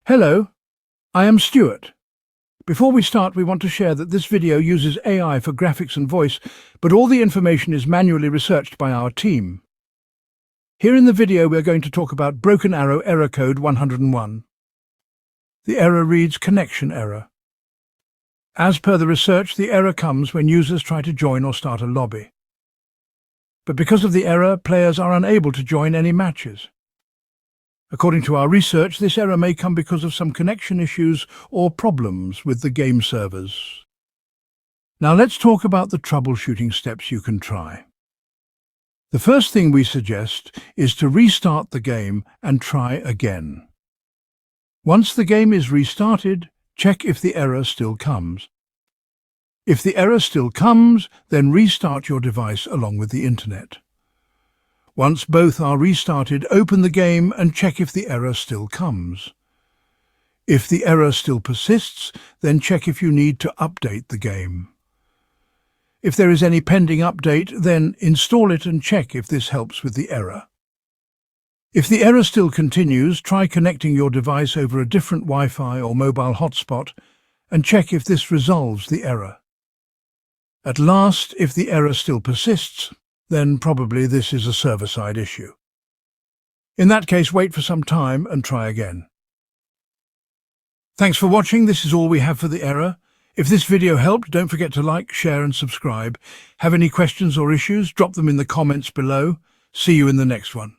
Hello, I am Stuart. Before we start, we want to share that this video uses AI for graphics and voice, but all the information is manually researched by our team. Here in the video, we're going to talk about Broken Arrow error code 101. The error reads connection error. As per the research, the error comes when users try to join or start a lobby. But because of the error, players are unable to join any matches. According to our research, this error may come because of some connection issues or problems with the game servers. Now let's talk about the troubleshooting steps you can try. The first thing we suggest is to restart the game and try again. Once the game is restarted, check if the error still comes. If the error still comes, then restart your device along with the internet. Once both are restarted, open the game and check if the error still comes. If the error still persists, then check if you need to update the game. If there is any pending update, then install it and check if this helps with the error. If the error still continues, try connecting your device over a different Wi-Fi or mobile hotspot and check if this resolves the error. At last, if the error still persists, then probably this is a server-side issue. In that case, wait for some time and try again. Thanks for watching. This is all we have for the error. If this video helped, don't forget to like, share and subscribe. Have any questions or issues? Drop them in the comments below. See you in the next one.